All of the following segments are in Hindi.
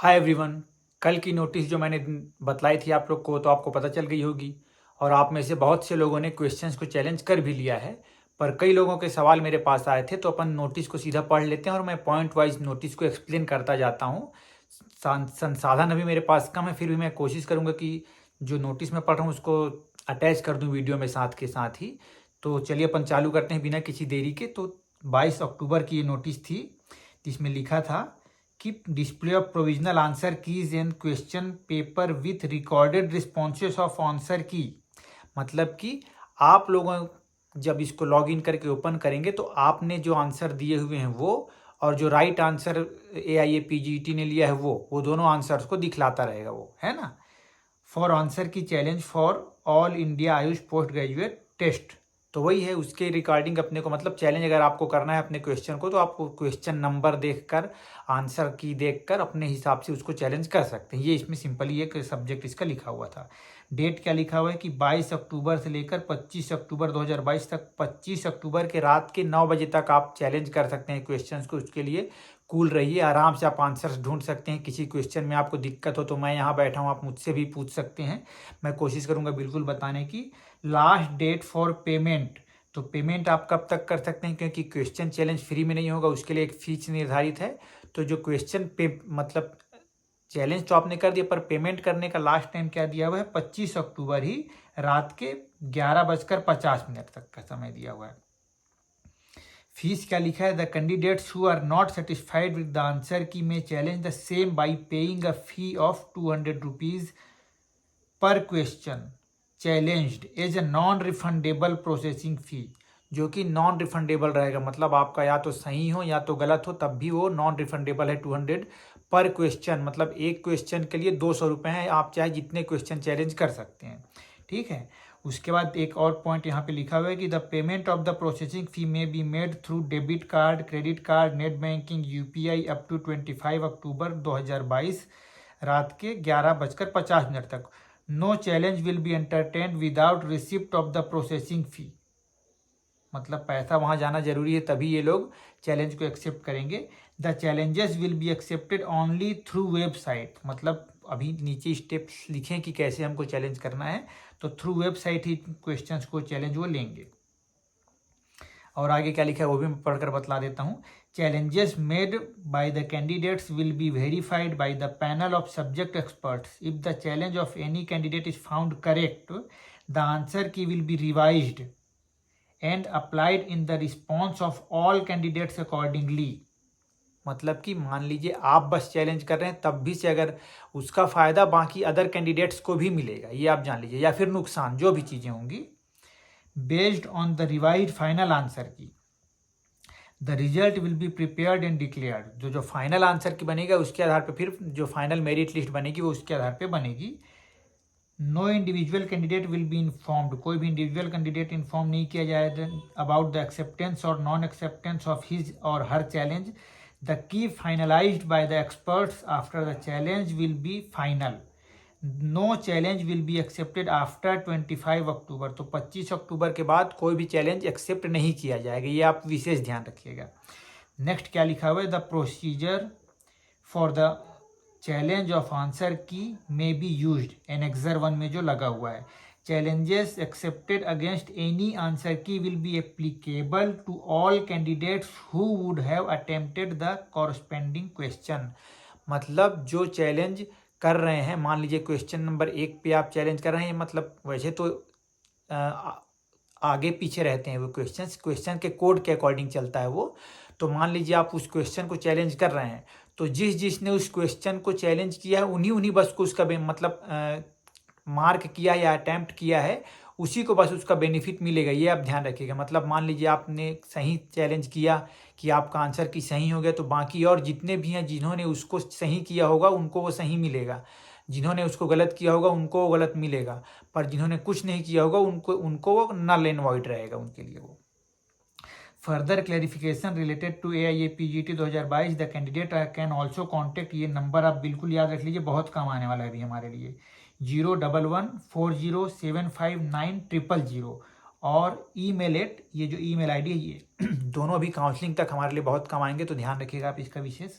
Hi everyone. कल की नोटिस जो मैंने बतलाई थी आप लोग को तो आपको पता चल गई होगी और आप में से बहुत से लोगों ने क्वेश्चंस को चैलेंज कर भी लिया है। पर कई लोगों के सवाल मेरे पास आए थे तो अपन नोटिस को सीधा पढ़ लेते हैं और मैं पॉइंट वाइज नोटिस को एक्सप्लेन करता जाता हूँ। संसाधन अभी मेरे पास कम है, फिर भी मैं कोशिश करूँगा कि जो नोटिस मैं पढ़ रहा हूँ उसको अटैच कर दूँ वीडियो में साथ के साथ ही। तो चलिए अपन चालू करते हैं बिना किसी देरी के। तो 22 अक्टूबर की ये नोटिस थी जिसमें लिखा था कि display of provisional answer keys and question paper with recorded responses of answer की। मतलब कि आप लोगों जब इसको लॉग इन करके ओपन करेंगे तो आपने जो आंसर दिए हुए हैं वो और जो राइट आंसर AIAPGET ने लिया है वो दोनों आंसर्स को दिखलाता रहेगा, वो है ना। For answer key challenge for all India AYUSH post graduate test, तो वही है उसके रिगार्डिंग अपने को मतलब चैलेंज अगर आपको करना है अपने क्वेश्चन को तो आपको क्वेश्चन नंबर देखकर आंसर की देखकर अपने हिसाब से उसको चैलेंज कर सकते हैं। ये इसमें सिंपली एक सब्जेक्ट इसका लिखा हुआ था। डेट क्या लिखा हुआ है कि 22 अक्टूबर से लेकर 25 अक्टूबर 2022 तक 25 अक्टूबर के रात के 9 बजे तक आप चैलेंज कर सकते हैं क्वेश्चंस को। उसके लिए कूल रहिए, आराम से आप आंसर्स ढूंढ सकते हैं। किसी क्वेश्चन में आपको दिक्कत हो तो मैं यहाँ बैठा हूँ, आप मुझसे भी पूछ सकते हैं। मैं कोशिश करूँगा बिल्कुल बताने की। लास्ट डेट फॉर पेमेंट, तो पेमेंट आप कब तक कर सकते हैं क्योंकि क्वेश्चन चैलेंज फ्री में नहीं होगा, उसके लिए एक फीस निर्धारित है। तो जो क्वेश्चन पे मतलब चैलेंज तो आपने कर दिया पर पेमेंट करने का लास्ट टाइम क्या दिया हुआ है 25 अक्टूबर ही रात के 11:50 तक का समय दिया हुआ है। फीस क्या लिखा है, the candidates who are not satisfied with the answer key may challenge the same by paying a fee of 200 rupees per question challenged as a non refundable processing fee, जो कि नॉन रिफंडेबल रहेगा। मतलब आपका या तो सही हो या तो गलत हो तब भी वो नॉन रिफंडेबल है। 200 पर क्वेश्चन, मतलब एक क्वेश्चन के लिए 200 रुपये हैं। आप चाहे जितने क्वेश्चन चैलेंज कर सकते हैं, ठीक है। उसके बाद एक और पॉइंट यहाँ पे लिखा हुआ है कि the payment of the processing fee में be made through debit card, credit card, net banking, UPI up to 25 October 2022 रात के 11:50 तक। No challenge will be entertained without receipt of the processing fee, मतलब पैसा वहाँ जाना जरूरी है तभी ये लोग चैलेंज को एक्सेप्ट करेंगे। The challenges will be accepted only through website, मतलब अभी नीचे स्टेप्स लिखें कि कैसे हमको चैलेंज करना है, तो थ्रू वेबसाइट ही क्वेश्चंस को चैलेंज वो लेंगे। और आगे क्या लिखा है वो भी मैं पढ़कर बतला देता हूँ। Challenges made by the candidates will be verified by the panel of subject experts. If the challenge of any candidate is found correct, the answer key will be revised and applied in the response of all candidates accordingly. मतलब कि मान लीजिए आप बस चैलेंज कर रहे हैं तब भी से अगर उसका फायदा बाकी अदर कैंडिडेट्स को भी मिलेगा, ये आप जान लीजिए, या फिर नुकसान जो भी चीजें होंगी। Based on the revise final answer key the result will be prepared and declared. जो फाइनल आंसर की बनेगा उसके आधार पर फिर जो फाइनल मेरिट लिस्ट बनेगी वो उसके आधार पर बनेगी। No individual candidate will be informed, कोई भी इंडिविजुअल कैंडिडेट इन्फॉर्म नहीं किया जाएगा about the acceptance or non acceptance of his or her challenge. The key finalized by the experts after the challenge will be final. No challenge will be accepted after 25 October, तो 25 अक्टूबर के बाद कोई भी चैलेंज एक्सेप्ट नहीं किया जाएगा, ये आप विशेष ध्यान रखिएगा। नेक्स्ट क्या लिखा हुआ है, the procedure for the challenge of answer की मे बी यूज्ड, एनेक्सर 1 में जो लगा हुआ है। Challenges accepted against any answer key will be applicable to all candidates who would have attempted the corresponding question. मतलब जो चैलेंज कर रहे हैं, मान लीजिए क्वेश्चन नंबर 1 पे आप चैलेंज कर रहे हैं, मतलब वैसे तो आगे पीछे रहते हैं वो क्वेश्चन के कोड के अकॉर्डिंग चलता है वो। तो मान लीजिए आप उस क्वेश्चन को चैलेंज कर रहे हैं तो जिसने उस क्वेश्चन को चैलेंज किया है उन्हीं बस को उसका मतलब मार्क किया या अटैम्प्ट किया है उसी को बस उसका बेनिफिट मिलेगा, ये आप ध्यान रखिएगा। मतलब मान लीजिए आपने सही चैलेंज किया कि आपका आंसर की सही हो गया तो बाकी और जितने भी हैं जिन्होंने उसको सही किया होगा उनको वो सही मिलेगा, जिन्होंने उसको गलत किया होगा उनको वो गलत मिलेगा, पर जिन्होंने कुछ नहीं किया होगा उनको वो नल एंड वॉइड रहेगा उनके लिए वो। Further clarification related to AIAPGET 2022 the candidate can also contact, ये नंबर आप बिल्कुल याद रख लीजिए, बहुत काम आने वाला है अभी हमारे लिए, 01140759000 और ये जो email ID है ये दोनों अभी काउंसलिंग तक हमारे लिए बहुत काम आएंगे, तो ध्यान रखिएगा आप इसका विशेष।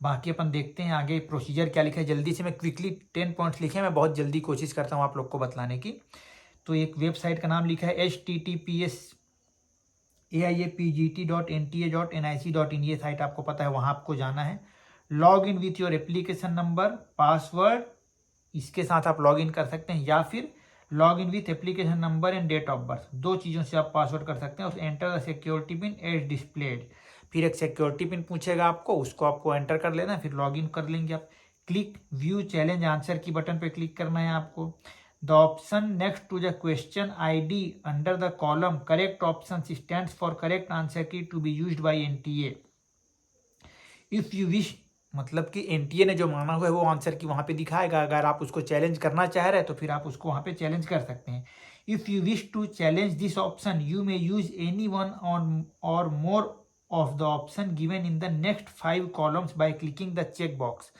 बाकी अपन देखते हैं आगे प्रोसीजर क्या लिखा है। जल्दी से मैं क्विकली 10 पॉइंट्स लिखे हैं, मैं बहुत जल्दी कोशिश करता हूँ आप लोग को बतलाने की। तो एक वेबसाइट का नाम लिखा है https://aiapgt.nta.nic.in, ये साइट आपको पता है, वहाँ आपको जाना है। Log in with your application number, password, इसके साथ आप लॉग इन कर सकते हैं, या फिर log in with application number and date of birth, दो चीज़ों से आप पासवर्ड कर सकते हैं। और enter the security pin as displayed, फिर एक सिक्योरिटी पिन पूछेगा आपको, उसको आपको एंटर कर लेना है, फिर लॉग इन कर लेंगे आप। Click view challenge answer key button पे क्लिक करना है आपको। The option next to the question ID under the column correct option stands for correct answer key to be used by NTA। If you wish, मतलब कि NTA ने जो माना हुआ है वो आंसर की वहाँ पे दिखाएगा। अगर आप उसको चैलेंज करना चाह रहे हैं तो फिर आप उसको वहाँ पे चैलेंज कर सकते हैं। If you wish to challenge this option you may use any one on or more of the option given in the next 5 columns by clicking the check box.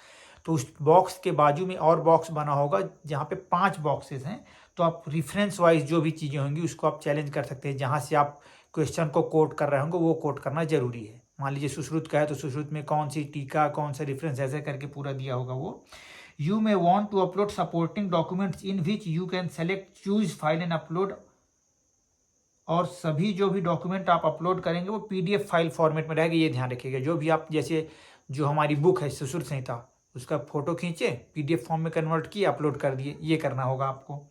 तो उस बॉक्स के बाजू में और बॉक्स बना होगा जहाँ पे 5 बॉक्सेस हैं, तो आप रेफरेंस वाइज जो भी चीज़ें होंगी उसको आप चैलेंज कर सकते हैं। जहाँ से आप क्वेश्चन को कोट कर रहे होंगे वो कोट करना जरूरी है। मान लीजिए सुश्रुत का है तो सुश्रुत में कौन सी टीका, कौन सा रेफरेंस, ऐसे करके पूरा दिया होगा वो। You may want to upload supporting documents in which you can select choose file and upload, और सभी जो भी डॉक्यूमेंट आप अपलोड करेंगे वो PDF फाइल फॉर्मेट में रहेगा, ये ध्यान रखिएगा। जो भी आप, जैसे जो हमारी बुक है सुश्रुत संहिता, उसका फोटो खींचे PDF फॉर्म में कन्वर्ट किए, अपलोड कर दिए, ये करना होगा आपको।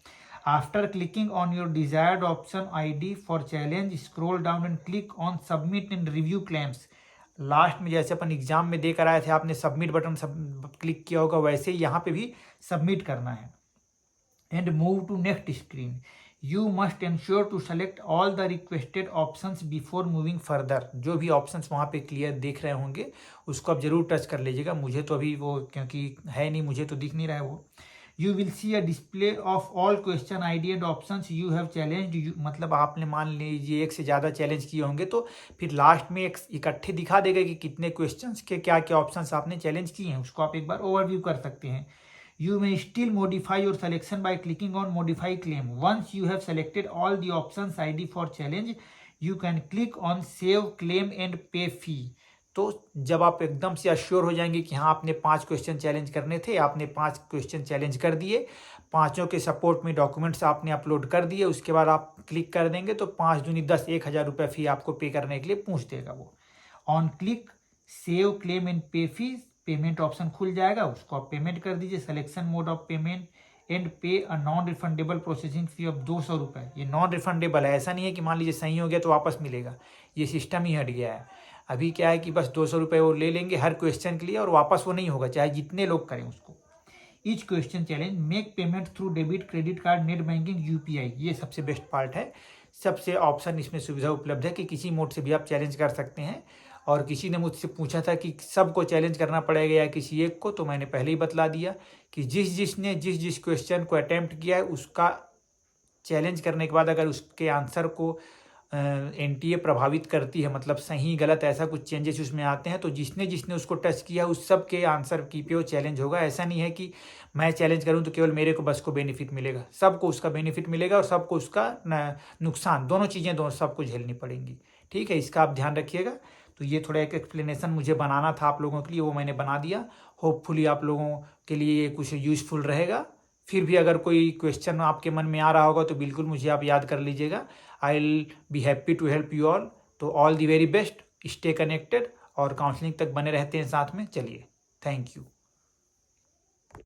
After clicking on your desired option ID for challenge, scroll down and click on submit and review claims. Last में जैसे अपन एग्जाम में देकर आए थे, आपने सबमिट बटन क्लिक किया होगा, वैसे ही यहाँ पे भी सबमिट करना है। And move to next screen. You must ensure to select all the requested options before moving further. जो भी ऑप्शंस वहाँ पे क्लियर देख रहे होंगे उसको आप जरूर टच कर लीजिएगा। मुझे तो अभी वो, क्योंकि है नहीं, मुझे तो दिख नहीं रहा है वो। You will see a display of all question ID and options you have challenged. मतलब आपने मान लीजिए एक से ज़्यादा चैलेंज किए होंगे तो फिर लास्ट में एक इकट्ठे दिखा देगा कि कितने क्वेश्चंस के क्या क्या ऑप्शंस आपने चैलेंज किए हैं, उसको आप एक बार ओवरव्यू कर सकते हैं। You may still modify your selection by clicking on Modify Claim. Once you have selected all the options ID for challenge, you can click on Save Claim and Pay Fee. तो जब आप एकदम से अश्योर हो जाएंगे कि हाँ आपने 5 क्वेश्चन चैलेंज करने थे, आपने 5 क्वेश्चन चैलेंज कर दिए, पाँचों के सपोर्ट में डॉक्यूमेंट्स आपने अपलोड कर दिए, उसके बाद आप क्लिक कर देंगे तो 5 दूनी 10, 1000 रुपये फी आपको पे करने के लिए पूछ देगा वो। On click save claim and pay fees, payment option खुल जाएगा, उसको आप पेमेंट कर दीजिए। Selection mode of payment and pay a non refundable processing fee of 200 रुपये। ये नॉन रिफंडेबल है, ऐसा नहीं है कि मान लीजिए सही हो गया तो वापस मिलेगा, ये सिस्टम ही हट गया है। अभी क्या है कि बस 200 रुपये वो ले लेंगे हर क्वेश्चन के लिए, और वापस वो नहीं होगा चाहे जितने लोग करें उसको। Each question challenge make payment through debit, credit card, net banking, UPI। ये सबसे बेस्ट पार्ट है, सबसे ऑप्शन इसमें सुविधा उपलब्ध है कि किसी मोड से भी आप चैलेंज कर सकते हैं। और किसी ने मुझसे पूछा था कि सबको चैलेंज करना पड़ेगा या किसी एक को, तो मैंने पहले ही बतला दिया कि जिसने जिस क्वेश्चन को अटेम्प्ट किया है उसका चैलेंज करने के बाद अगर उसके आंसर को NTA प्रभावित करती है, मतलब सही गलत ऐसा कुछ चेंजेस उसमें आते हैं, तो जिसने उसको टच किया उस सब के आंसर की पे वो चैलेंज होगा। ऐसा नहीं है कि मैं चैलेंज करूं तो केवल मेरे को बस को बेनिफिट मिलेगा, सबको उसका बेनिफिट मिलेगा और सबको उसका नुकसान, दोनों चीज़ें सबको झेलनी पड़ेंगी। ठीक है, इसका आप ध्यान रखिएगा। तो ये थोड़ा एक एक्सप्लेनेशन मुझे बनाना था आप लोगों के लिए, वो मैंने बना दिया। होपफुली आप लोगों के लिए ये कुछ यूज़फुल रहेगा। फिर भी अगर कोई क्वेश्चन आपके मन में आ रहा होगा तो बिल्कुल मुझे आप याद कर लीजिएगा। I will be happy to help you all. तो all the very best, stay connected और काउंसलिंग तक बने रहते हैं साथ में। चलिए, थैंक यू।